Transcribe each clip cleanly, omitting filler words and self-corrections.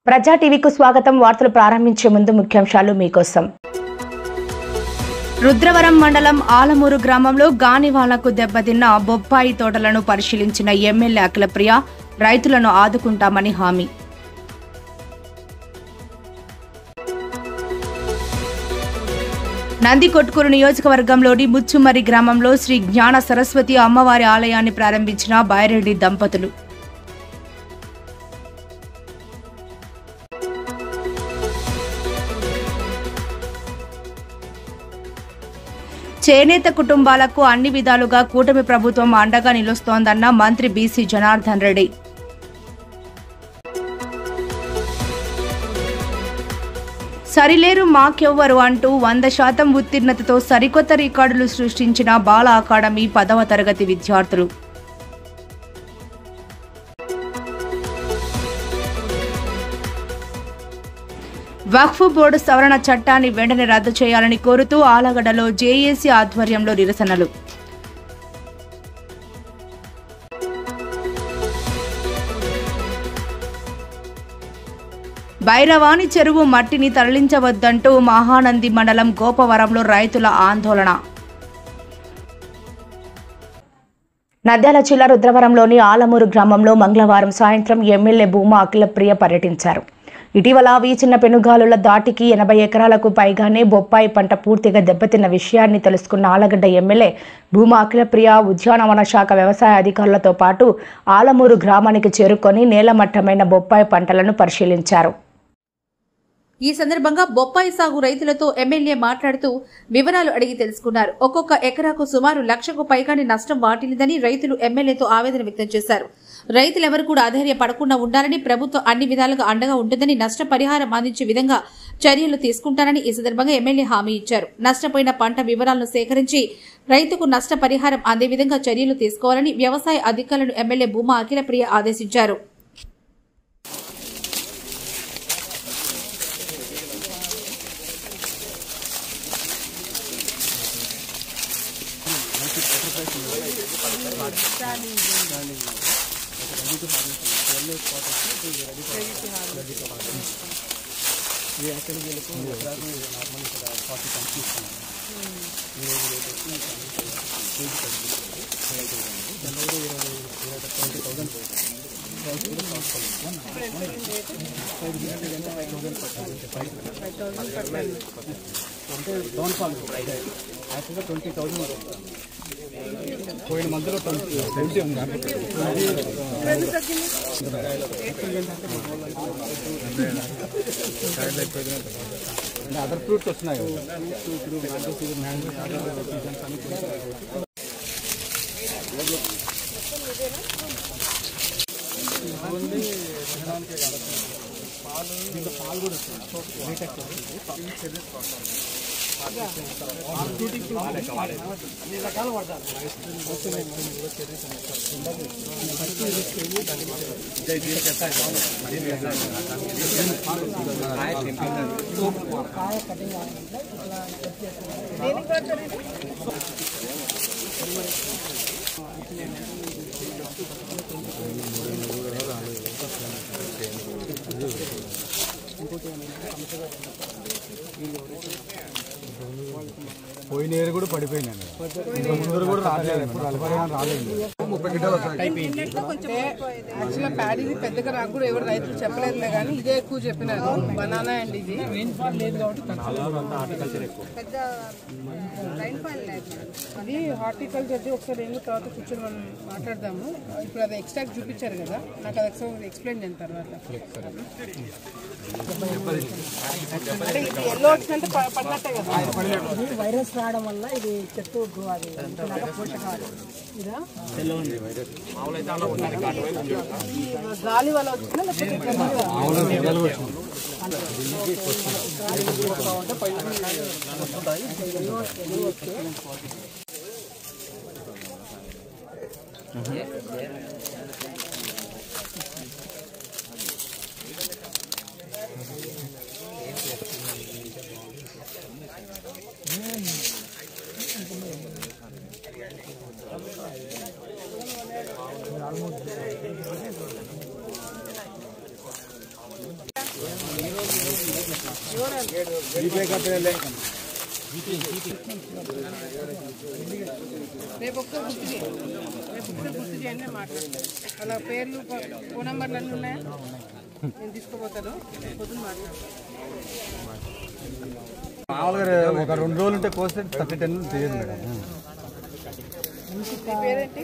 ప్రజా టీవీకు స్వాగతం. వార్తలు ప్రారంభించే ముందు ముఖ్యాంశాలు మీకోసం. రుద్రవరం మండలం ఆలమూరు గ్రామంలో గానివాలకు దెబ్బతిన్న బొప్పాయి తోటలను పరిశీలించిన ఎమ్మెల్యే అఖిలప్రియ రైతులను ఆదుకుంటామని హామీ. నందికొట్కూరు నియోజకవర్గంలోని ముచ్చుమర్రి గ్రామంలో శ్రీ జ్ఞాన సరస్వతి అమ్మవారి ఆలయాన్ని ప్రారంభించిన బైరెడ్డి దంపతులు. చేనేత కుటుంబాలకు అన్ని విధాలుగా కూటమి ప్రభుత్వం అండగా నిలుస్తోందన్న మంత్రి బీసీ జనార్దన్ రెడ్డి. సరిలేరు మాకెవ్వరు అంటూ 100% ఉత్తీర్ణతతో సరికొత్త రికార్డులు సృష్టించిన బాల అకాడమీ 10వ తరగతి విద్యార్థులు. వక్ఫ్ బోర్డు సవరణ చట్టాన్ని వెంటనే రద్దు చేయాలని కోరుతూ ఆలగడ్డలో జేఏసీ ఆధ్వర్యంలో నిరసనలు. భైరవాణి చెరువు మట్టిని తరలించవద్దంటూ మహానంది మండలం గోపవరంలో రైతుల ఆందోళన. నంద్యాల జిల్లా రుద్రవరంలోని ఆలమూరు గ్రామంలో మంగళవారం సాయంత్రం ఎమ్మెల్యే భూమా అఖిలప్రియ పర్యటించారు. ఇటీవల వీచిన పెనుగాలుల దాటికి 80 ఎకరాలకు పైగానే బొప్పాయి పంట పూర్తిగా దెబ్బతిన్న విషయాన్ని తెలుసుకున్న ఆలగడ్డ ఎమ్మెల్యే భూమా అఖిలప్రియ ఉద్యానవన శాఖ వ్యవసాయ అధికారులతో పాటు ఆలమూరు గ్రామానికి చేరుకొని నేలమట్టమైన బొప్పాయి పంటలను పరిశీలించారు. ఈ సందర్భంగా బొప్పాయి సాగు రైతులతో ఎమ్మెల్యే మాట్లాడుతూ వివరాలు అడిగి తెలుసుకున్నారు. ఒక్కొక్క ఎకరాకు సుమారు 1,00,000కు పైగానే నష్టం వాటిల్లిందని రైతులు ఎమ్మెల్యేతో ఆవేదన వ్యక్తం చేశారు. రైతులెవరూ కూడా అధైర్యపడకుండా ఉండాలని, ప్రభుత్వం అన్ని విధాలుగా అండగా ఉంటుందని, నష్టపరిహారం అందించే విధంగా చర్యలు తీసుకుంటానని ఈ సందర్భంగా ఎమ్మెల్యే హామీ ఇచ్చారు. నష్టపోయిన పంట వివరాలను సేకరించి రైతుకు నష్టపరిహారం అందే విధంగా చర్యలు తీసుకోవాలని వ్యవసాయ అధికారులను ఎమ్మెల్యే భూమా అఖిలప్రియ ఆదేశించారు. పోయిన మంత్లో 20 ఉంది. అదర్ ఫ్రూట్స్ వస్తున్నాయి కదా. పాలు కూడా వస్తుంది. అన్ని రకాలు పడతారు. పోయిన ఏరు కూడా పడిపోయినాను. ముందర కూడా రాలేదు. రాలేదు. 30 గిడ్డలు యాక్చువల్గా ప్యాడీది పెద్దగా నాకు కూడా ఎవరు రైతులు చెప్పలేదులే కానీ ఇదే ఎక్కువ చెప్పినారు. బనానా అండ్ ఇది లేదు అది హార్టికల్చర్ది. ఒకసారి ఏమో తర్వాత కూర్చొని మనం మాట్లాడదాము. ఇప్పుడు అది ఎక్స్ట్రాక్ట్ చూపించారు కదా, నాకు అది ఒకసారి ఎక్స్ప్లెయిన్ చేసిన తర్వాత. అంటే ఇది ఎల్లో వచ్చిందంటే పడినట్టే కదా. వైరస్ రావడం వల్ల ఇది చెట్టు అది పోషకాలు ఇదా గాలి వల్ల వచ్చిందా రేపు ఒక్క గుర్తు చేయండి మాట్లాడతాను. అలా పేర్లు ఫోన్ నెంబర్లు అన్నీ ఉన్నాయా? నేను తీసుకుపోతాను, పొద్దున్న మాట్లాడతాను. మామూలుగా ఒక 2 రోజులు ఉంటే కోస్తే 30 తీయదు మేడం. మీ పేరేంటి?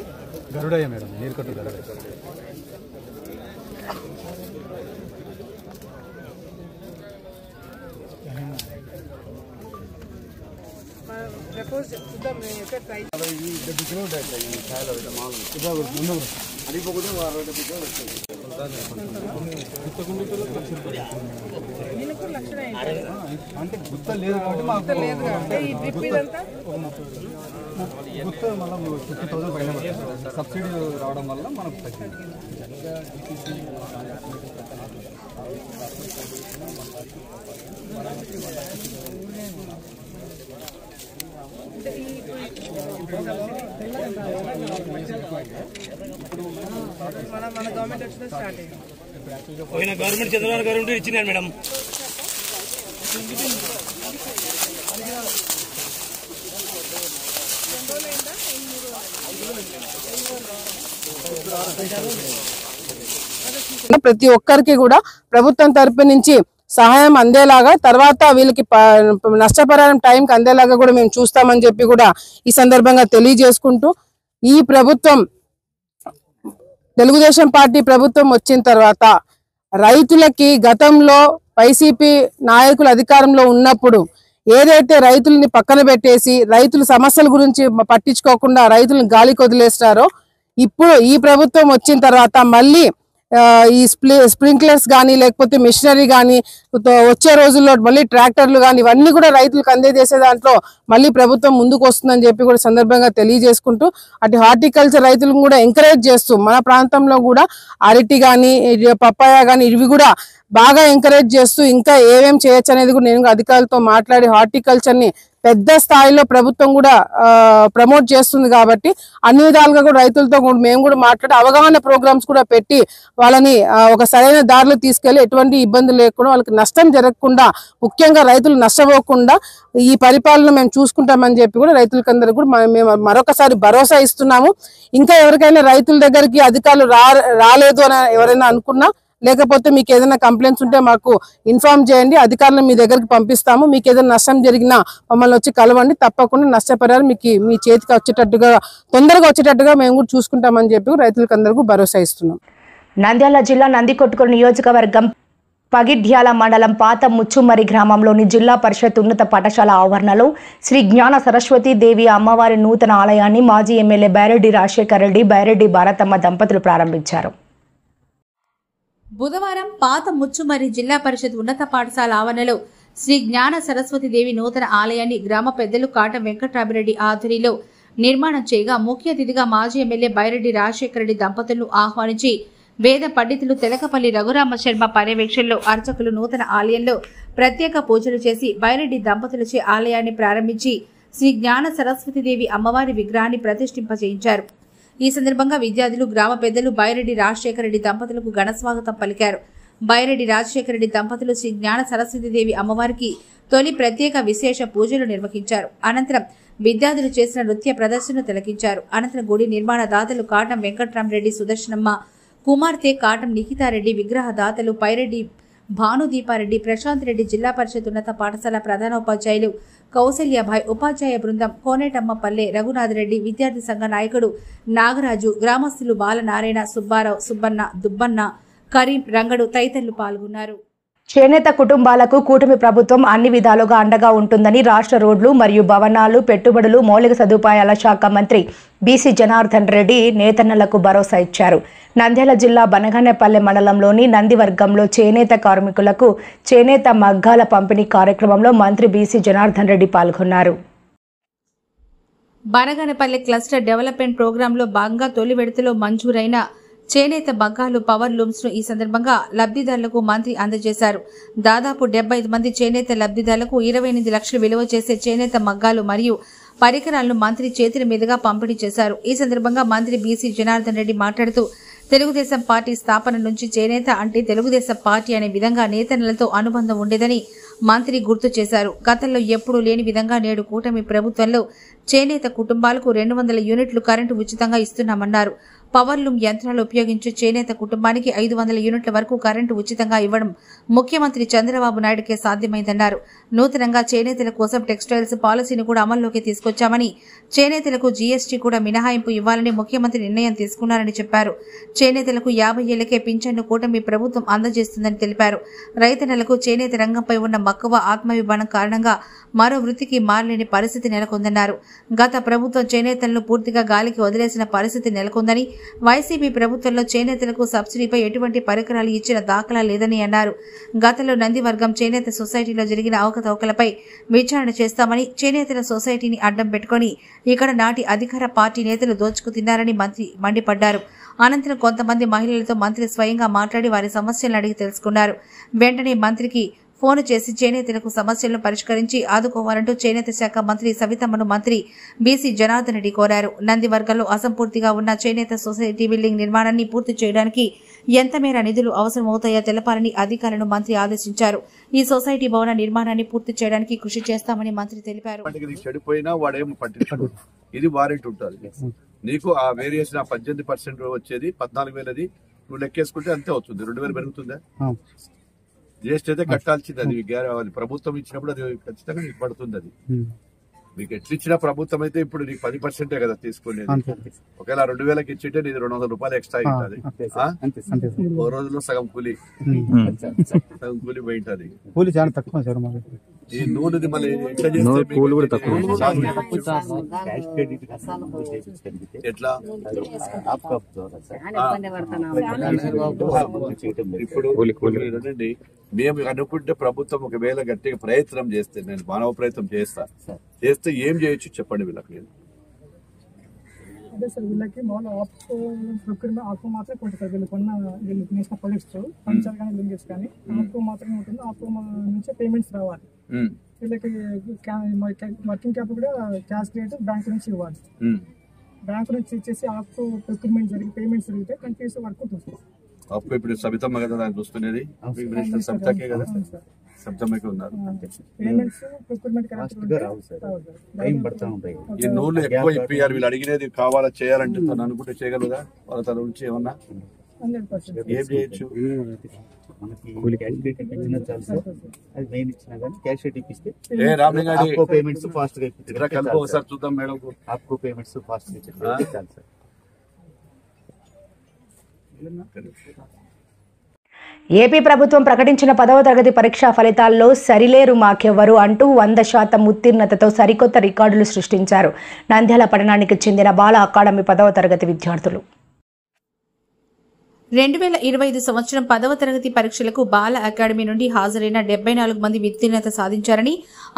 గరుడయ్య మేడం, నీరుకట్టు గరుడయ్య. ప్రపోజ్ చూద్దాం, నేను ఎక్కడ ట్రై దీనికి కూడా లక్షణ అంటే గుత్త లేదు కాబట్టి మాకు లేదు కాబట్టి ఈ డ్రిప్ ఇదంతా గుత్త మళ్ళీ 50,000 పైన సబ్సిడీ రావడం వల్ల మనకు తగ్గింది. మన గవర్నమెంట్ వచ్చిన స్టార్ట్ అయ్యింది. పోయిన గవర్నమెంట్ చంద్రబాబు గారు ఉంటే ఇచ్చినారు మేడం. ప్రతి ఒక్కరికి కూడా ప్రభుత్వం తరపు నుంచి సహాయం అందేలాగా, తర్వాత వీళ్ళకి నష్టపరిహారం టైంకి అందేలాగా కూడా మేము చూస్తామని చెప్పి కూడా ఈ సందర్భంగా తెలియజేసుకుంటూ, ఈ ప్రభుత్వం తెలుగుదేశం పార్టీ ప్రభుత్వం వచ్చిన తర్వాత రైతులకి గతంలో వైసీపీ నాయకులు అధికారంలో ఉన్నప్పుడు ఏదైతే రైతుల్ని పక్కన పెట్టేసి రైతుల సమస్యల గురించి పట్టించుకోకుండా రైతులను గాలికి వదిలేస్తారో, ఇప్పుడు ఈ ప్రభుత్వం వచ్చిన తర్వాత మళ్ళీ ఈ స్ప్రింక్లర్స్ కానీ లేకపోతే మిషనరీ కానీ వచ్చే రోజుల్లో మళ్ళీ ట్రాక్టర్లు కానీ ఇవన్నీ కూడా రైతులకు అందజేసే దాంట్లో మళ్ళీ ప్రభుత్వం ముందుకు వస్తుందని చెప్పి కూడా సందర్భంగా తెలియజేసుకుంటూ, అటు హార్టికల్చర్ రైతులను కూడా ఎంకరేజ్ చేస్తూ మన ప్రాంతంలో కూడా అరటి కానీ పప్పాయ కానీ ఇవి కూడా బాగా ఎంకరేజ్ చేస్తూ ఇంకా ఏమేం చేయొచ్చు అనేది కూడా నేను అధికారులతో మాట్లాడి హార్టికల్చర్ని పెద్ద స్థాయిలో ప్రభుత్వం కూడా ప్రమోట్ చేస్తుంది కాబట్టి అన్ని విధాలుగా కూడా రైతులతో మేము కూడా మాట్లాడి అవగాహన ప్రోగ్రామ్స్ కూడా పెట్టి వాళ్ళని ఒక సరైన దారిలో తీసుకెళ్లి ఎటువంటి ఇబ్బంది లేకుండా వాళ్ళకి నష్టం జరగకుండా, ముఖ్యంగా రైతులు నష్టపోకుండా ఈ పరిపాలన మేము చూసుకుంటామని చెప్పి కూడా రైతులకందరూ కూడా మేము మరొకసారి భరోసా ఇస్తున్నాము. ఇంకా ఎవరికైనా రైతుల దగ్గరికి అధికారులు రాలేదు అని ఎవరైనా అనుకున్నా, లేకపోతే మీకు ఏదైనా కంప్లైంట్స్ ఉంటే మాకు ఇన్ఫార్మ్ చేయండి, అధికారులను మీ దగ్గరికి పంపిస్తాము. మీకు ఏదైనా నష్టం జరిగినా మమ్మల్ని వచ్చి కలవండి, తప్పకుండా నష్టపరిహారం మీకు మీ చేతికి వచ్చేటట్టుగా తొందరగా వచ్చేటట్టుగా మేము కూడా చూసుకుంటామని చెప్పి రైతులకు అందరికీ భరోసా ఇస్తున్నాం. నంద్యాల జిల్లా నందికొట్కూరు నియోజకవర్గం పగిడ్యాల మండలం పాత ముచ్చుమరి గ్రామంలోని జిల్లా పరిషత్ ఉన్నత పాఠశాల ఆవరణలో శ్రీ జ్ఞాన సరస్వతి దేవి అమ్మవారి నూతన ఆలయాన్ని మాజీ ఎమ్మెల్యే బైరెడ్డి రాజశేఖర్ రెడ్డి, బైరెడ్డి భారతమ్మ దంపతులు ప్రారంభించారు. బుధవారం పాత ముచ్చుమరి జిల్లా పరిషత్ ఉన్నత పాఠశాల ఆవరణలో శ్రీ జ్ఞాన సరస్వతి దేవి నూతన ఆలయాన్ని గ్రామ పెద్దలు కాటం వెంకట్రామిరెడ్డి ఆధ్వర్యంలో నిర్మాణం చేయగా ముఖ్య అతిథిగా మాజీ ఎమ్మెల్యే బైరెడ్డి రాజశేఖర రెడ్డి దంపతులను ఆహ్వానించి వేద పండితులు తెలకపల్లి రఘురామ శర్మ పర్యవేక్షణలో అర్చకులు నూతన ఆలయంలో ప్రత్యేక పూజలు చేసి బైరెడ్డి దంపతులచే ఆలయాన్ని ప్రారంభించి శ్రీ జ్ఞాన సరస్వతి దేవి అమ్మవారి విగ్రహాన్ని ప్రతిష్ఠింపజేయించారు. ఈ సందర్భంగా విద్యార్థులు, గ్రామ పెద్దలు బైరెడ్డి రాజశేఖర రెడ్డి దంపతులకు ఘన స్వాగతం పలికారు. బైరెడ్డి రాజశేఖర రెడ్డి దంపతులు శ్రీ జ్ఞాన సరస్వతి దేవి అమ్మవారికి తొలి ప్రత్యేక విశేష పూజలు నిర్వహించారు. అనంతరం విద్యార్థులు చేసిన నృత్య ప్రదర్శనను తిలకించారు. అనంతరం గుడి నిర్మాణ దాతలు కాటం వెంకట్రామరెడ్డి సుదర్శనమ్మ కుమార్తె కాటం నిఖితారెడ్డి, విగ్రహ దాతలు పైరెడ్డి భానుదీపారెడ్డి, ప్రశాంత్ రెడ్డి, జిల్లా పరిషత్ ఉన్నత పాఠశాల ప్రధానోపాధ్యాయులు కౌశల్యాభాయ్, ఉపాధ్యాయ బృందం కోనేటమ్మపల్లె రఘునాథరెడ్డి, విద్యార్థి సంఘ నాయకుడు నాగరాజు, గ్రామస్తులు బాలనారాయణ, సుబ్బారావు, సుబ్బన్న, దుబ్బన్న, కరీం, రంగడు తదితరులు పాల్గొన్నారు. చేనేత కుటుంబాలకు కూటమి ప్రభుత్వం అన్ని విధాలుగా అండగా ఉంటుందని రాష్ట్ర రోడ్లు మరియు భవనాలు, పెట్టుబడులు, మౌలిక సదుపాయాల శాఖ మంత్రి బీసీ జనార్దన్ రెడ్డి నేతన్నలకు భరోసా ఇచ్చారు. నంద్యాల జిల్లా బనగానేపల్లె మండలంలోని నందివర్గంలో చేనేత కార్మికులకు చేనేత మగ్గాల పంపిణీ కార్యక్రమంలో మంత్రి బీసీ జనార్దన్ రెడ్డి పాల్గొన్నారు. బనగానేపల్లె క్లస్టర్ డెవలప్మెంట్ ప్రోగ్రాంలో భాగంగా తొలి విడతలో మంజూరైన చేనేత మగ్గాలు, పవర్ లూమ్స్ ను ఈ సందర్భంగా లబ్ధిదారులకు మంత్రి అందజేశారు. దాదాపు 75 మంది చేనేత లబ్ధిదారులకు 28 లక్షలు విలువ చేసే చేనేత మగ్గాలు మరియు పరికరాలను మంత్రి చేతుల మీదుగా పంపిణీ చేశారు. ఈ సందర్భంగా మంత్రి బీసీ జనార్దన్ రెడ్డి మాట్లాడుతూ తెలుగుదేశం పార్టీ స్థాపన నుంచి చేనేత అంటే తెలుగుదేశం పార్టీ అనే విధంగా నేతన్నలతో అనుబంధం ఉండేదని, మంత్రి గుర్తు చేశారు. గతంలో ఎప్పుడూ లేని విధంగా నేడు కూటమి ప్రభుత్వంలో చేనేత కుటుంబాలకు 200 యూనిట్లు కరెంటు ఉచితంగా ఇస్తున్నామన్నారు. పవర్లూమ్ యంత్రాలు ఉపయోగించి చేనేత కుటుంబానికి 500 యూనిట్ల వరకు కరెంటు ఉచితంగా ఇవ్వడం ముఖ్యమంత్రి చంద్రబాబు నాయుడుకే సాధ్యమైందన్నారు. నూతనంగా చేనేతల కోసం టెక్స్టైల్స్ పాలసీని కూడా అమల్లోకి తీసుకొచ్చామని, చేనేతలకు జీఎస్టీ కూడా మినహాయింపు ఇవ్వాలని ముఖ్యమంత్రి నిర్ణయం తీసుకున్నారని చెప్పారు. చేనేతలకు 50 ఏళ్లకే పింఛన్ను కూటమి ప్రభుత్వం అందజేస్తుందని తెలిపారు. రైతన్నలకు చేనేత రంగంపై ఉన్న మక్కువ, ఆత్మాభిమానం కారణంగా మరో వృత్తికి మారలేని పరిస్థితి నెలకొందన్నారు. గత ప్రభుత్వం చేనేతలను పూర్తిగా గాలికి వదిలేసిన పరిస్థితి నెలకొందని, వైసీపీ ప్రభుత్వంలో చేనేతలకు సబ్సిడీపై ఎటువంటి పరికరాలు ఇచ్చిన దాఖలా లేదని అన్నారు. గతంలో నందివర్గం చేనేత సొసైటీలో జరిగిన అవకతవకలపై విచారణ చేస్తామని, చేనేతల సొసైటీని అడ్డం పెట్టుకుని ఇక్కడ నాటి అధికార పార్టీ నేతలు దోచుకు తిన్నారని మంత్రి మండిపడ్డారు. అనంతరం కొంతమంది మహిళలతో మంత్రి స్వయంగా మాట్లాడి వారి సమస్యలను అడిగి తెలుసుకున్నారు. వెంటనే మంత్రికి ఫోన్ చేసి చేనేతలకు సమస్యలను పరిష్కరించి ఆదుకోవాలంటూ చేనేత శాఖ మంత్రి సవితమ్మను మంత్రి బీసీ జనార్దన్ రెడ్డి కోరారు. నందివర్గంలో అసంపూర్తిగా ఉన్న చేనేత సొసైటీ బిల్డింగ్ నిర్మాణాన్ని పూర్తి చేయడానికి ఎంత మేర నిధులు అవసరమవుతాయో తెలపాలని అధికారులను మంత్రి ఆదేశించారు. ఈ సొసైటీ భవన నిర్మాణాన్ని పూర్తి చేయడానికి కృషి చేస్తామని మంత్రి తెలిపారు. ఇది వారెంట్ ఉంటుంది. నీకు ఆ వేరియేషన్ 18% వచ్చేది 14,000 నువ్వు లెక్కేసుకుంటే అంతే అవుతుంది. 2,000 పెరుగుతుందా? జిఎస్టీ అయితే కట్టాల్సింది. అది ప్రభుత్వం ఇచ్చినప్పుడు అది ఖచ్చితంగా నీకు పడుతుంది. అది మీకు ఎట్లా ఇచ్చిన ప్రభుత్వం అయితే ఇప్పుడు నీకు 10% కదా తీసుకునేది. ఒకవేళ 2,000కి ఇచ్చింటే నీది 200 రూపాయలు ఎక్స్ట్రా అవుతుంది. ఓ రోజులో సగం కూలి పోయింటది. కూలి చాలా తక్కువ సార్. ఈ నూనెది మళ్ళీ ఎట్లా చేస్తే ఎట్లా ఇప్పుడు మేము అనుకుంటే ప్రభుత్వం ఒకవేళ గట్టిగా ప్రయత్నం చేస్తే, నేను మానవ ప్రయత్నం చేస్తే ఏం చేయొచ్చు చెప్పండి వీళ్ళకి. అదే సార్, వీళ్ళకి మామూలు ఆప్కో మాత్రమే కొంటుంది సార్. వీళ్ళు కొన్న వీళ్ళు నేషనల్ ప్రాజెక్ట్స్ పంచాలు కానీ లింగేజ్ కానీ ఆప్కో మాత్రమే ఉంటుంది. ఆప్కో నుంచి పేమెంట్స్ రావాలి. వీళ్ళకి వర్కింగ్ క్యాపిటల్ కూడా క్యాష్ క్రెడిట్ బ్యాంక్ నుంచి ఇవ్వాలి. బ్యాంక్ నుంచి ఇచ్చేసి ఆప్కో ప్రొక్యూర్మెంట్ జరిగి పేమెంట్స్ జరిగితే కంటిన్యూస్ వర్క్ ఉంటుంది. ఆప్కో ఇప్పుడు సబితమ్మ కదా దాన్ని చూసుకునేది, మినిస్టర్ సబితకే కదా, సబితమ్మకే ఉన్నారు. ఈ నూనె ఎక్కువ ఇప్పియాలి. వీళ్ళు అడిగినది కావాలా చేయాలంటే తను అనుకుంటే చేయగలదా? వాళ్ళ తన నుంచి ఏమన్నా ఏం చేయొచ్చు? ఒకసారి చూద్దాం మేడం. ఏపీ ప్రభుత్వం ప్రకటించిన 10వ తరగతి పరీక్షా ఫలితాల్లో సరిలేరు మాకెవ్వరు అంటూ 100% ఉత్తీర్ణతతో సరికొత్త రికార్డులు సృష్టించారు నంద్యాల పట్టణానికి చెందిన బాల అకాడమీ 10వ తరగతి విద్యార్థులు. 2025 సంవత్సరం 10వ తరగతి పరీక్షలకు బాల అకాడమీ నుండి హాజరైన 74 మంది ఉత్తీర్ణత సాధించారని,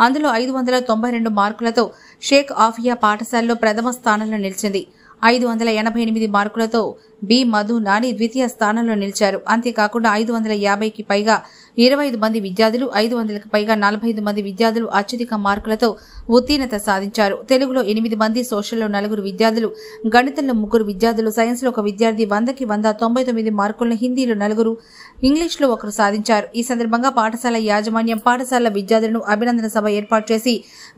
అందులో 592 మార్కులతో షేక్ ఆఫియా పాఠశాలలో ప్రథమ స్థానంలో నిలిచింది. 588 మార్కులతో బి మధు నాని ద్వితీయ స్థానంలో నిలిచారు. అంతేకాకుండా 550కి పైగా 25 మంది విద్యార్థులు, 500కి పైగా 45 మంది విద్యార్థులు అత్యధిక మార్కులతో ఉత్తీర్ణత సాధించారు. తెలుగులో 8 మంది, సోషల్లో 4 విద్యార్థులు, గణితంలో 3 విద్యార్థులు, సైన్స్లో 1 విద్యార్థి 100కి 100 99 మార్కులను, హిందీలో 4, ఇంగ్లీష్లో 1 సాధించారు. ఈ సందర్భంగా పాఠశాల యాజమాన్యం పాఠశాల విద్యార్థులను అభినందన సభ ఏర్పాటు చేసి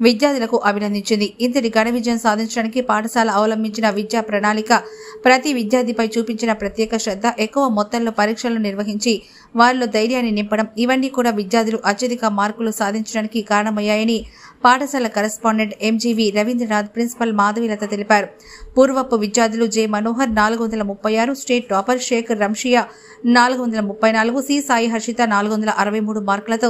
విద్యార్థులకు అభినందించింది. ఇంతటి ఘన విజయం సాధించడానికి పాఠశాల అవలంబించిన విద్యా ప్రణాళిక, ప్రతి విద్యార్థిపై చూపించిన ప్రత్యేక శ్రద్ధ, ఎక్కువ మొత్తంలో పరీక్షలు నిర్వహించి వారిలో ధైర్యాన్ని నింపడం, ఇవన్నీ కూడా విద్యార్థులు అత్యధిక మార్కులు సాధించడానికి కారణమయ్యాయని పాఠశాల correspondent MGV Ravindranath, principal Madhavilatha తెలిపారు. పూర్వపు విద్యార్థులు J Manohar 436, state topper Shaik Ramshiya 434, C Sai Harshitha 463 మార్కులతో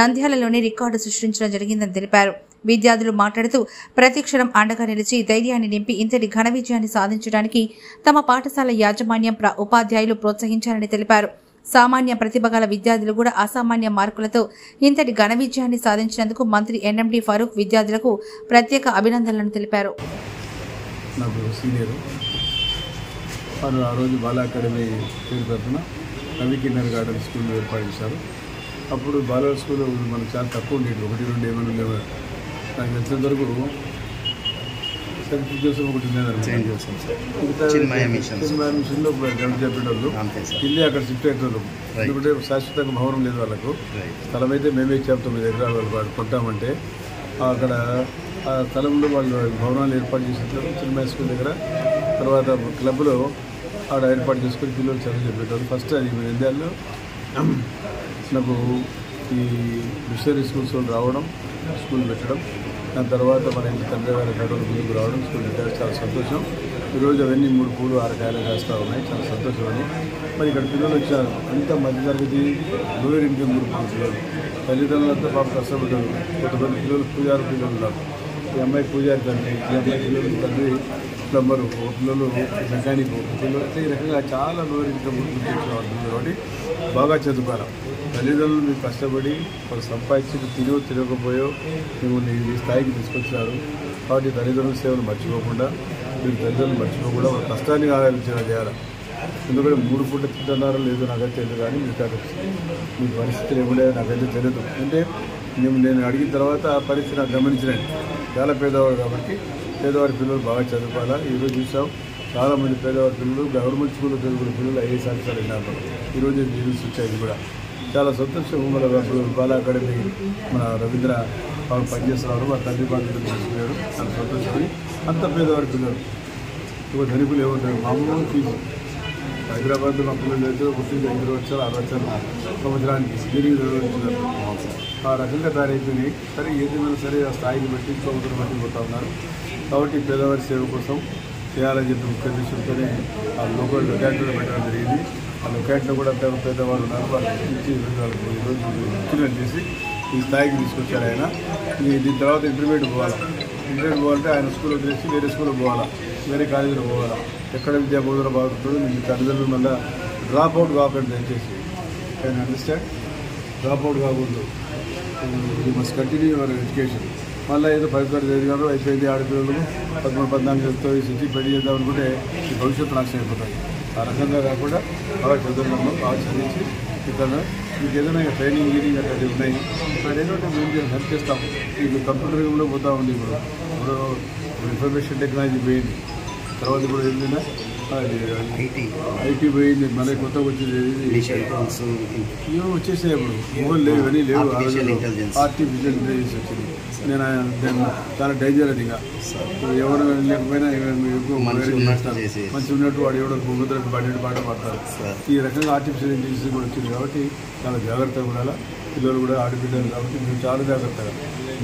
నంద్యాలలోని రికార్డు సృష్టించడం జరిగిందని తెలిపారు. విద్యార్థులు మాట్లాడుతూ ప్రతి క్షణం అండగా నిలిచి ధైర్యాన్ని నింపి ఇంతటి ఘన విజయాన్ని సాధించడానికి తమ పాఠశాల యాజమాన్యం, ఉపాధ్యాయులు ప్రోత్సహించారని తెలిపారు. సామాన్య ప్రతిభ గల విద్యార్థులు కూడా అసామాన్య మార్కులతో ఇంతటి ఘన విజయాన్ని సాధించినందుకు మంత్రి ఎన్ఎండి ఫరూక్ విద్యార్థులకు ప్రత్యేక అభినందనలు తెలిపారు. నాకు సీనియర్ వారు ఆ రోజు బాల అకాడమీ పేరు తరఫున రవి కిన్నర్ గార్డెన్ స్కూల్ ఏర్పాటు చేశారు. అప్పుడు బాల స్కూల్ మనకు చాలా తక్కువ ఉండేది, 1, 2 ఏమైనా లేవు. నాకు తెలిసినంత వరకు సెంట్ జోసెఫ్ ఒకటి చిన్మయ మిషన్లో జంప్ చెప్పేటోళ్ళు ఇల్లు అక్కడ షిఫ్ట్ అయ్యేటోళ్ళు. ఎందుకంటే శాశ్వతంగా భవనం లేదు వాళ్ళకు. స్థలం అయితే మేమే ఇచ్చాము 9 ఎకరాలు వాళ్ళు కొంటామంటే అక్కడ ఆ స్థలంలో వాళ్ళు భవనాలు ఏర్పాటు చేసేటప్పుడు చిన్మయ స్కూల్ దగ్గర. తర్వాత క్లబ్లో ఆడ ఏర్పాటు చేసుకుని పిల్లలు చదువు చెప్పేటోళ్ళు. ఫస్ట్ అది నంద్యాలలో నాకు ఈ మిషనరీ స్కూల్స్ వాళ్ళు రావడం, స్కూల్ పెట్టడం, దాని తర్వాత మన ఇంటి తండ్రి గారి గడవలు ముందుకు రావడం, స్కూల్ పెట్టారు. చాలా సంతోషం. ఈరోజు అవన్నీ 3 పూలు 6 కాయలు కాస్తూ ఉన్నాయి. చాలా సంతోషం అని. మరి ఇక్కడ పిల్లలు వచ్చారు. అంత మధ్యతరగతి లోయర్ ఇన్కమ్ గ్రూప్ పిల్లలు తల్లిదండ్రులతో పాప కష్టపడ్డారు. కొంతమంది పిల్లలు పూజారు పిల్లలు ఉన్నారు. ఈ అమ్మాయి పూజారి తండ్రి, ఈ అమ్మాయి పిల్లలు తండ్రి ప్లంబరు, పిల్లలు మెకానిక్ పిల్లలు. ఈ రకంగా చాలా లోయర్ ఇన్కమ్ గ్రూప్ చేసేవాళ్ళు కాబట్టి బాగా చదువుకోవాలి. తల్లిదండ్రులు మీరు కష్టపడి వాళ్ళు సంపాదించి తిరగకపోయో మిమ్మల్ని ఈ స్థాయికి తీసుకొచ్చారు. కాబట్టి తల్లిదండ్రుల సేవలు మర్చిపోకుండా మీరు తల్లిదండ్రులు మర్చిపోకుండా వాళ్ళ కష్టాన్ని ఆలోచన చేయాలి. ఎందుకంటే 3 పూట తింటున్నారో లేదో నాకైతే తెలియదు, కానీ మీ పరిస్థితులు ఏముండేదో నాకైతే తెలియదు. అంటే నేను అడిగిన తర్వాత ఆ పరిస్థితి నాకు గమనించినాను. చాలా పేదవాడు కాబట్టి పేదవాడి పిల్లలు బాగా చదువుకోవాలా. ఈరోజు చూసాం చాలామంది పేదవాడి పిల్లలు గవర్నమెంట్ స్కూల్లో చదువుకునే పిల్లలు ఐఏఎస్ ఆఫీసర్లు అయినారు. ఈరోజు న్యూస్ వచ్చాయి కూడా. చాలా సంతోషం. మన బాల అకాడమీ మన రవీంద్ర వాళ్ళు పనిచేస్తున్నారు. వాళ్ళ తండ్రి బాధ్యతలు తీసుకున్నారు. చాలా సంతోషం. అంత పేదవాడి పిల్లలు ఒక ధనికులు ఏముంటారు. మామూలు ఫీజు హైదరాబాద్లో మా పిల్లలు అయితే పుట్టిన 5 లక్షలు 6 లక్షలు సంవత్సరానికి దీనికి నిర్వహించినారు. ఆ రకంగా తయారైపోయినాయి. సరే ఏదైనా సరే ఆ స్థాయిని బట్టి సంవత్సరం బట్టి పోతా ఉన్నారు. కాబట్టి పేదవారి సేవ కోసం చేయాలని చెప్పి ముఖ్య దృష్టితోనే ఆ లోకల్ లొకాలిటీలో పెట్టడం జరిగింది. ఆ లొకాలిటీలో కూడా పేదవాళ్ళు ఉన్నారు. వాళ్ళకి ఇచ్చి ఈరోజు ఇన్సూరెన్స్ చేసి ఈ స్థాయికి తీసుకొచ్చారు ఆయన. దీని తర్వాత ఇంటర్మీడియట్ పోవాలంటే ఆయన స్కూల్లో తెలిసి వేరే స్కూల్లో పోవాలా, వేరే కాలేజీలో పోవాలా. ఎక్కడ విద్యా బోధన బాగుంటుందో మీ తల్లిదండ్రులు మళ్ళీ డ్రాప్ అవుట్ కాకండి దయచేసి. I understand. డ్రాప్ అవుట్ కాకూడదు. You must continue your education. మళ్ళీ ఏదో 10 తరగతి చదివారు అయిపోయింది. ఆడపిల్లలు 13, 14 చదివి పెళ్లి చేద్దాం అనుకుంటే ఈ భవిష్యత్తు నాశనం అయిపోతాయి. ఆ రకంగా కాకుండా బాగా చదువుతున్నాము, బాగా చదివించి ఇక్కడ మీకు ఏదైనా ట్రైనింగ్ గీనింగ్ అట్లాంటివి ఉన్నాయి. ఇక్కడ ఏంటంటే మేము హెల్ప్ చేస్తాం. మీకు కంప్యూటర్ కూడా పోతా ఉంది. ఇప్పుడు ఇన్ఫర్మేషన్ టెక్నాలజీ పోయింది. తర్వాత ఇప్పుడు ఏంటంటే ఐటీ పోయింది. మళ్ళీ కొత్తగా వచ్చేది ఏమో వచ్చేసాయి. ఇప్పుడు మొబైల్ లేవు, ఇవన్నీ లేవు. ఆర్టిఫిషియల్ ఇంటెలిజెన్స్ వచ్చింది. నేను చాలా డేంజర్ అది. ఇంకా ఎవరు లేకపోయినా ఎక్కువ మంచి ఉన్నట్టు వాడు ఎవడో భూమిద్రకు పడేటి పాట పడతారు. ఈ రకంగా ఆర్టిఫిషియల్ ఇంటెలిజెన్స్ కూడా వచ్చింది. కాబట్టి చాలా జాగ్రత్తగా ఉండాలి. పిల్లలు కూడా ఆడబిడ్డలు కాబట్టి మీరు చాలా జాగ్రత్తగా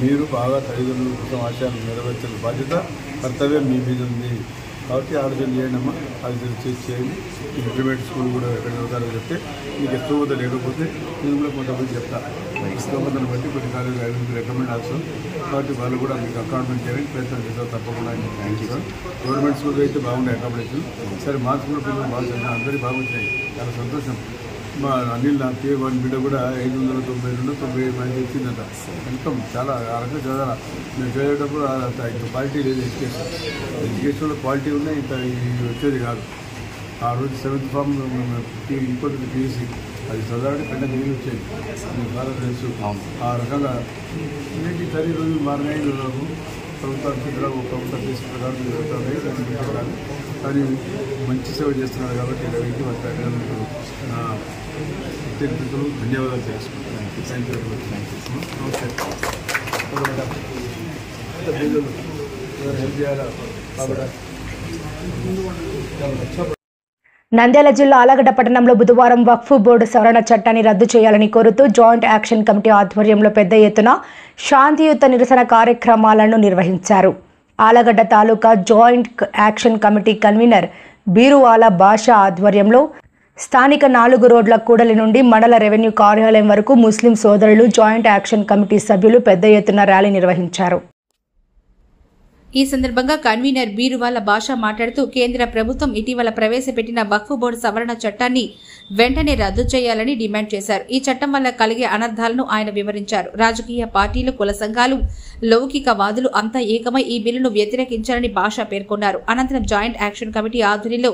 మీరు బాగా తల్లిదండ్రుల కోసం ఆశయాలు నెరవేర్చిన బాధ్యత కర్తవ్యం మీ మీద ఉంది. కాబట్టి ఆలోచన చేయండి అమ్మా. ఆలోచన చేయండి. ఇంటర్మీడియట్ స్కూల్ కూడా ఎక్కడ చదువుతారో చెప్తే మీకు స్తోమత లేకపోతే నేను కూడా కొంతమంది చెప్తాను. స్తోమతను బట్టి కొన్ని కాలేజీలు రికమెండ్ ఆల్సో. కాబట్టి వాళ్ళు కూడా మీకు అకామిడేట్ చేయడానికి ప్రయత్నం చేస్తారు. తప్పకుండా గవర్నమెంట్ స్కూల్ అయితే బాగున్నాయి అకామిడేషన్. సరే మార్క్స్ కూడా పిల్లలు బాగా చదివిన అందరికీ బాగుంటాయి. చాలా సంతోషం. మా అనిల్ నా K1 బిడ్డ కూడా 592 మంది వచ్చిందట. ఇన్కమ్ చాలా ఆ రకంగా చదవాలా. మేము చదివేటప్పుడు ఇంత క్వాలిటీ లేదు. ఎడ్యుకేషన్లో క్వాలిటీ ఉన్నాయి. ఇంత వచ్చేది కాదు. ఆ రోజు 7th ఫార్మ్ ఇంకోటి PSC అది చదవడానికి పెద్ద నీళ్ళు వచ్చేది. మీకు బాగా తెలుసు. ఆ రకంగా ఏంటి సరే రోజులు మారినాయి. ప్రభుత్వం చేసిన ప్రకారం జరుగుతున్నాయి. కానీ మంచి సేవ చేస్తున్నారు కాబట్టి రవికి వాళ్ళ తల్లిదండ్రులకు కృతజ్ఞతలు ధన్యవాదాలు తెలుసుకుంటాను. హెల్ప్ చేయాలా కాబట్టి నంద్యాల జిల్లా ఆలగడ్డ పట్టణంలో బుధవారం వక్ఫ్ బోర్డు సవరణ చట్టాన్ని రద్దు చేయాలని కోరుతూ జాయింట్ యాక్షన్ కమిటీ ఆధ్వర్యంలో పెద్ద ఎత్తున శాంతియుత నిరసన కార్యక్రమాలను నిర్వహించారు. ఆలగడ్డ తాలూకా జాయింట్ యాక్షన్ కమిటీ కన్వీనర్ బీరువాల బాషా ఆధ్వర్యంలో స్థానిక 4 రోడ్ల కూడలి నుండి మండల రెవెన్యూ కార్యాలయం వరకు ముస్లిం సోదరులు జాయింట్ యాక్షన్ కమిటీ సభ్యులు పెద్ద ఎత్తున ర్యాలీ నిర్వహించారు. ఈ సందర్భంగా కన్వీనర్ బీరువాల భాష మాట్లాడుతూ కేంద్ర ప్రభుత్వం ఇటీవల ప్రవేశపెట్టిన వక్ఫ్ బోర్డు సవరణ చట్టాన్ని వెంటనే రద్దు చేయాలని డిమాండ్ చేశారు. ఈ చట్టం వల్ల కలిగే అనర్థాలను ఆయన వివరించారు. రాజకీయ పార్టీలు, కుల సంఘాలు, లౌకికవాదులు అంతా ఏకమై ఈ బిల్లును వ్యతిరేకించాలని భాష పేర్కొన్నారు. అనంతరం జాయింట్ యాక్షన్ కమిటీ ఆధ్వర్యంలో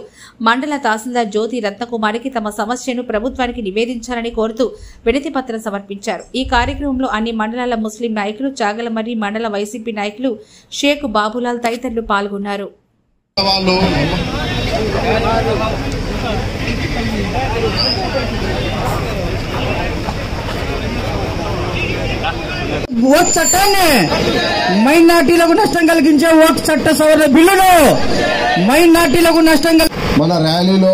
మండల తహసీల్దార్ జ్యోతి రత్నకుమారికి తమ సమస్యను ప్రభుత్వానికి నివేదించాలని కోరుతూ వినతి పత్రం సమర్పించారు. ఈ కార్యక్రమంలో అన్ని మండలాల ముస్లిం నాయకులు, చాగలమర్రి మండల వైసీపీ నాయకులు, షేక్ బాబులాల్ తదితరులు పాల్గొన్నారు. ఓట్ చట్టాన్ని మైనార్టీలకు నష్టం కలిగించే ఓట్ చట్ట సవరణ బిల్లును మైనార్టీలకు నష్టం మన ర్యాలీలో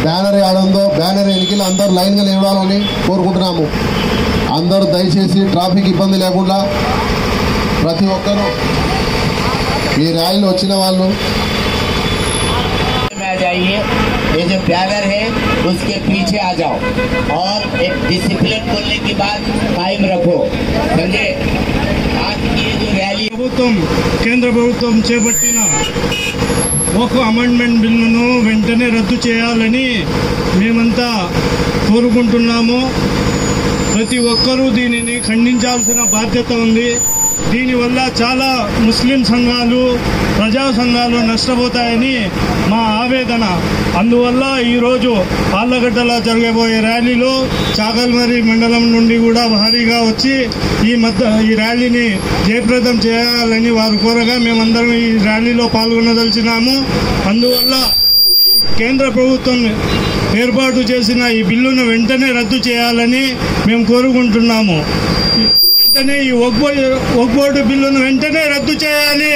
బ్యానర్ ఆడందో బ్యానర్ ఎన్నికలు అందరూ లైన్ గా నిలవాలని కోరుకుంటున్నాము. అందరూ దయచేసి ట్రాఫిక్ ఇబ్బంది లేకుండా ప్రతి ఒక్కరూ ఈ ర్యాలీలో వచ్చిన వాళ్ళు जाइए, ये जो बैनर है उसके पीछे आ जाओ और एक डिसिप्लिन बोलने की बात कायम रखो, समझे। आज की ये जो रैली కేంద్ర ప్రభుత్వం చేపట్టిన ఒక అమెండ్మెంట్ బిల్లును వెంటనే రద్దు చేయాలని మేమంతా కోరుకుంటున్నాము. ప్రతి ఒక్కరూ దీనిని ఖండించాల్సిన బాధ్యత ఉంది. దీనివల్ల చాలా ముస్లిం సంఘాలు, ప్రజా సంఘాలు నష్టపోతాయని మా ఆవేదన. అందువల్ల ఈరోజు ఆళ్లగడ్డలో జరగబోయే ర్యాలీలో చాగల్మరి మండలం నుండి కూడా భారీగా వచ్చి ఈ ర్యాలీని జయప్రదం చేయాలని వారు కోరగా మేమందరం ఈ ర్యాలీలో పాల్గొనదలిచినాము. అందువల్ల కేంద్ర ప్రభుత్వం ఏర్పాటు చేసిన ఈ బిల్లును వెంటనే రద్దు చేయాలని మేము కోరుకుంటున్నాము. వెంటనే ఈ వక్ఫ్ బోర్డు బిల్లును వెంటనే రద్దు చేయాలి,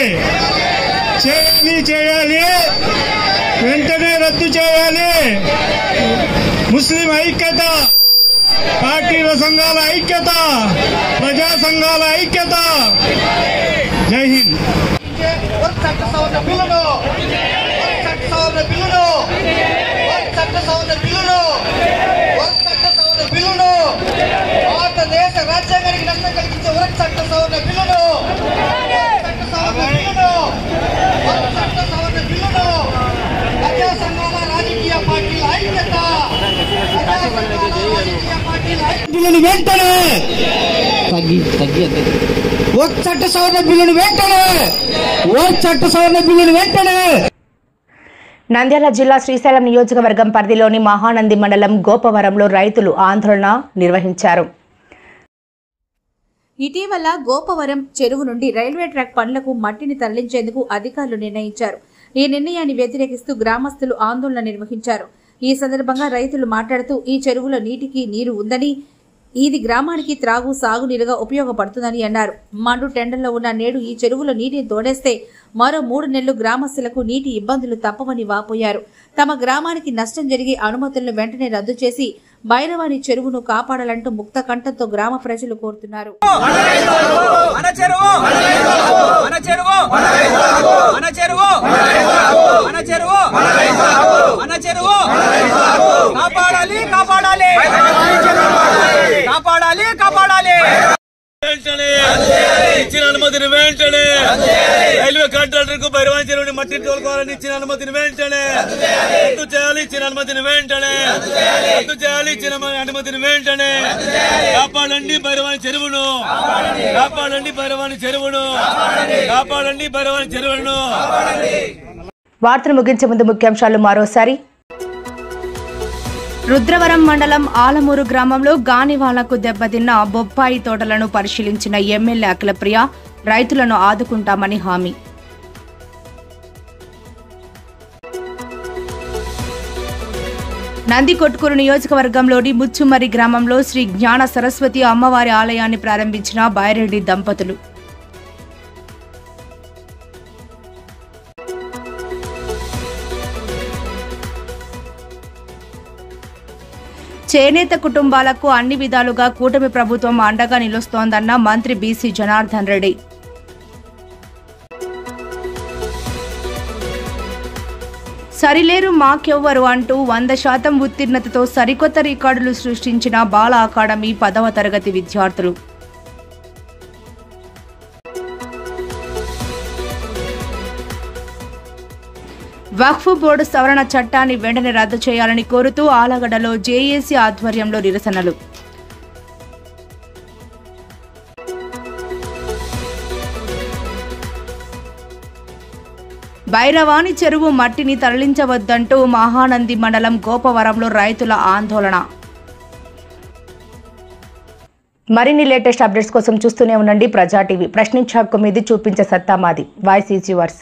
వెంటనే రద్దు చేయాలి. ముస్లిం ఐక్యత, పార్టీల సంఘాల ఐక్యత, ప్రజా సంఘాల ఐక్యత. జై హింద్. భారతదేశ రాజ్యాంగానికి నష్టం కలిగించే ఒక చట్ట సవరణ బిల్లును ప్రజా సంఘాల రాజకీయ పార్టీల ఐక్యత, బిల్లును వెంటనే ఒక చట్ట సవరణ బిల్లును వెంటనే నంద్యాల జిల్లా శ్రీశైలం నియోజకవర్గం పరిధిలోని మహానంది మండలం గోపవరంలో రైతులు ఆందోళన నిర్వహించారు. ఇటీవల గోపవరం చెరువు నుండి రైల్వే ట్రాక్ పనులకు మట్టిని తరలించేందుకు అధికారులు నిర్ణయించారు. ఈ నిర్ణయాన్ని వ్యతిరేకిస్తూ గ్రామస్తులు ఆందోళన నిర్వహించారు. ఈ సందర్భంగా రైతులు మాట్లాడుతూ ఈ చెరువులో నీరు ఉందని, ఇది గ్రామానికి త్రాగు, సాగునీరుగా ఉపయోగపడుతుందని అన్నారు. మండు టెండర్లో ఉన్న నేడు ఈ చెరువులో నీటిని తోడేస్తే మరో 3 నెలలు గ్రామస్తులకు నీటి ఇబ్బందులు తప్పవని వాపోయారు. తమ గ్రామానికి నష్టం జరిగే అనుమతులను వెంటనే రద్దు చేసి భైరవాని చెరువును కాపాడాలంటూ ముక్త కంఠంతో గ్రామ ప్రజలు కోరుతున్నారు. ఇచ్చిన అనుమతిని వెంటనే రైల్వే కాంట్రాక్టర్ కు భైరవాని చెరువుని మట్టి తోలుకోవాలని ఇచ్చిన అనుమతిని వెంటనే రద్దు చేయాలి. ఇచ్చిన అనుమతిని వెంటనే రద్దు చేయాలి. ఇచ్చిన అనుమతిని వెంటనే కాపాడండి భైరవాని చెరువును, కాపాడండి భైరవాని చెరువును, కాపాడండి భైరవాని చెరువును. వార్తలు ముగించే ముందు ముఖ్యాంశాలు మరోసారి. రుద్రవరం మండలం ఆలమూరు గ్రామంలో గానివాలకు దెబ్బతిన్న బొప్పాయి తోటలను పరిశీలించిన ఎమ్మెల్యే అఖిలప్రియ, రైతులను ఆదుకుంటామని హామీ. నందికొట్కూరు నియోజకవర్గంలోని ముచ్చుమర్రి గ్రామంలో శ్రీ జ్ఞాన సరస్వతి అమ్మవారి ఆలయాన్ని ప్రారంభించిన బైరెడ్డి దంపతులు. చేనేత కుటుంబాలకు అన్ని విధాలుగా కూటమి ప్రభుత్వం అండగా నిలుస్తోందన్న మంత్రి బీసీ జనార్దన్ రెడ్డి. సరిలేరు మాకెవ్వరు అంటూ 100% ఉత్తీర్ణతతో సరికొత్త రికార్డులు సృష్టించిన బాల అకాడమీ 10వ తరగతి విద్యార్థులు. వక్ఫ్ బోర్డు సవరణ చట్టాన్ని వెంటనే రద్దు చేయాలని కోరుతూ ఆలగడ్డలో జేఏసీ ఆధ్వర్యంలో నిరసనలు. భైరవాణి చెరువు మట్టిని తరలించవద్దంటూ మహానంది మండలం గోపవరంలో రైతుల ఆందోళన. మరిన్ని లేటెస్ట్ అప్డేట్స్ కోసం చూస్తూనే ఉండండి ప్రజా టీవీ. ప్రశ్నించే హక్కు మీది, చూపించే సత్తా మాది. Voice is yours.